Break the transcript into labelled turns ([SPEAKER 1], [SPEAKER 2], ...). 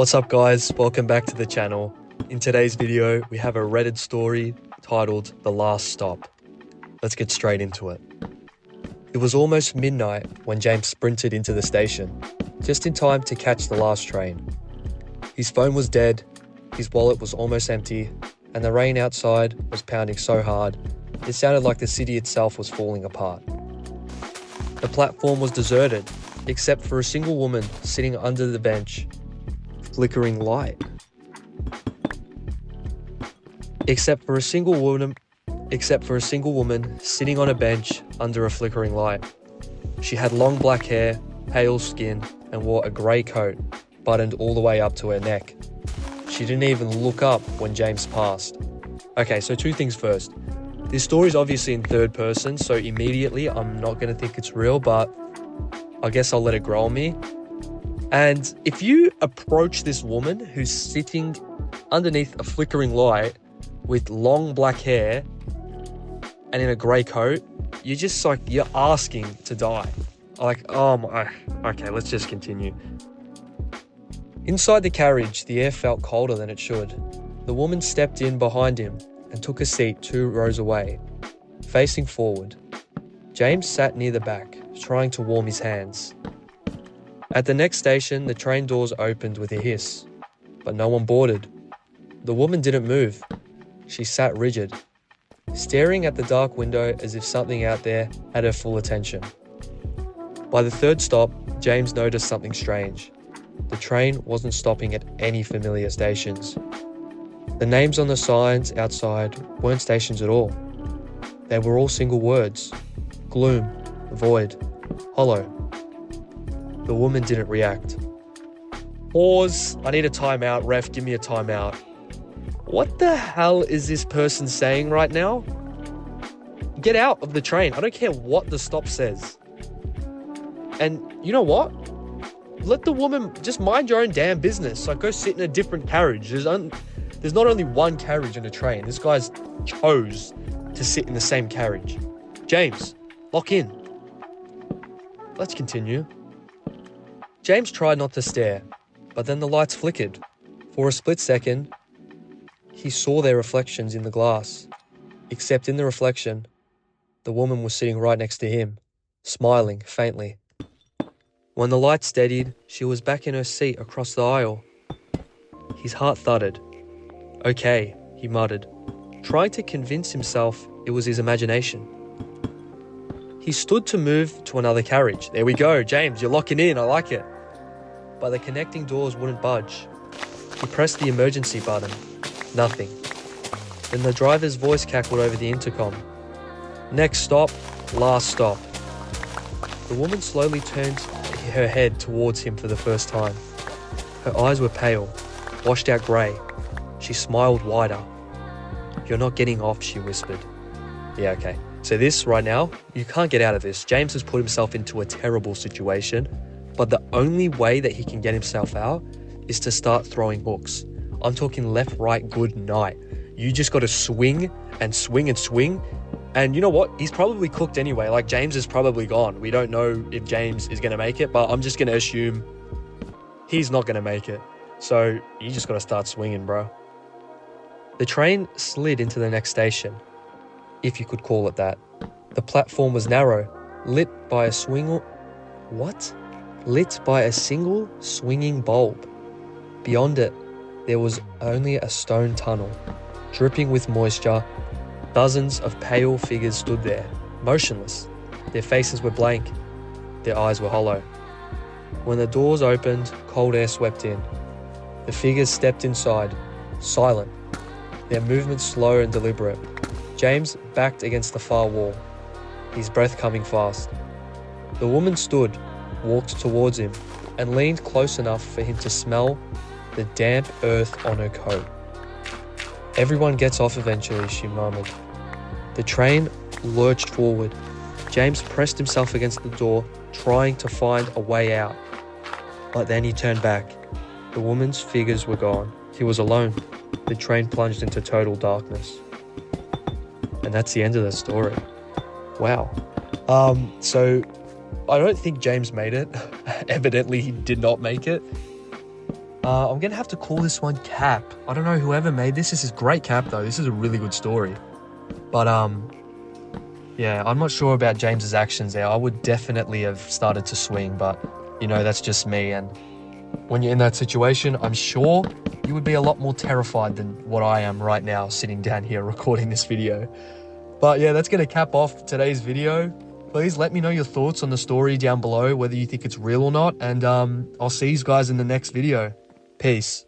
[SPEAKER 1] What's up guys, welcome back to the channel. In today's video, we have a Reddit story titled The Last Stop. Let's get straight into it. It was almost midnight when James sprinted into the station, just in time to catch the last train. His phone was dead, his wallet was almost empty, and the rain outside was pounding so hard, it sounded like the city itself was falling apart. The platform was deserted, except for a single woman sitting under the bench, flickering light. Except for a single woman sitting on a bench under a flickering light. She had long black hair, pale skin, and wore a grey coat, buttoned all the way up to her neck. She didn't even look up when James passed. Okay, so two things first. This story is obviously in third person, so immediately I'm not going to think it's real, but I guess I'll let it grow on me. And if you approach this woman who's sitting underneath a flickering light with long black hair and in a grey coat, you're asking to die. Okay, let's just continue. Inside the carriage, the air felt colder than it should. The woman stepped in behind him and took a seat 2 rows away, facing forward. James sat near the back, trying to warm his hands. At the next station, the train doors opened with a hiss, but no one boarded. The woman didn't move. She sat rigid, staring at the dark window as if something out there had her full attention. By the third stop, James noticed something strange. The train wasn't stopping at any familiar stations. The names on the signs outside weren't stations at all. They were all single words: gloom, void, hollow. The woman didn't react. Pause. I need a timeout. Ref, give me a timeout. What the hell is this person saying right now? Get out of the train. I don't care what the stop says. And you know what? Let the woman just mind your own damn business. Like, go sit in a different carriage. There's not only one carriage in a train. This guy's chose to sit in the same carriage. James, lock in. Let's continue. James tried not to stare, but then the lights flickered. For a split second, he saw their reflections in the glass. Except in the reflection, the woman was sitting right next to him, smiling faintly. When the light steadied, she was back in her seat across the aisle. His heart thudded. Okay, he muttered, trying to convince himself it was his imagination. He stood to move to another carriage. There we go, James, you're locking in, I like it. But the connecting doors wouldn't budge. He pressed the emergency button. Nothing. Then the driver's voice cackled over the intercom. Next stop, last stop. The woman slowly turned her head towards him for the first time. Her eyes were pale, washed out grey. She smiled wider. You're not getting off, she whispered. Yeah, okay. So this right now, you can't get out of this. James has put himself into a terrible situation, but the only way that he can get himself out is to start throwing hooks. I'm talking left, right, good night. You just got to swing and swing and swing. And you know what? He's probably cooked anyway. Like, James is probably gone. We don't know if James is going to make it, but I'm just going to assume he's not going to make it. So you just got to start swinging, bro. The train slid into the next station, if you could call it that. The platform was narrow, lit by a single swinging bulb. Beyond it, there was only a stone tunnel, dripping with moisture. Dozens of pale figures stood there, motionless. Their faces were blank. Their eyes were hollow. When the doors opened, cold air swept in. The figures stepped inside, silent, their movements slow and deliberate. James backed against the far wall, his breath coming fast. The woman stood, walked towards him, and leaned close enough for him to smell the damp earth on her coat. Everyone gets off eventually, she murmured. The train lurched forward. James pressed himself against the door, trying to find a way out. But then he turned back. The woman's figures were gone. He was alone. The train plunged into total darkness. And that's the end of the story. Wow. So I don't think James made it. Evidently, he did not make it. I'm gonna have to call this one cap. I don't know whoever made this. This is great cap though. This is a really good story. But yeah, I'm not sure about James's actions there. I would definitely have started to swing, but you know, that's just me. And when you're in that situation, I'm sure you would be a lot more terrified than what I am right now, sitting down here recording this video. But yeah, that's gonna cap off today's video. Please let me know your thoughts on the story down below, whether you think it's real or not. And I'll see you guys in the next video. Peace.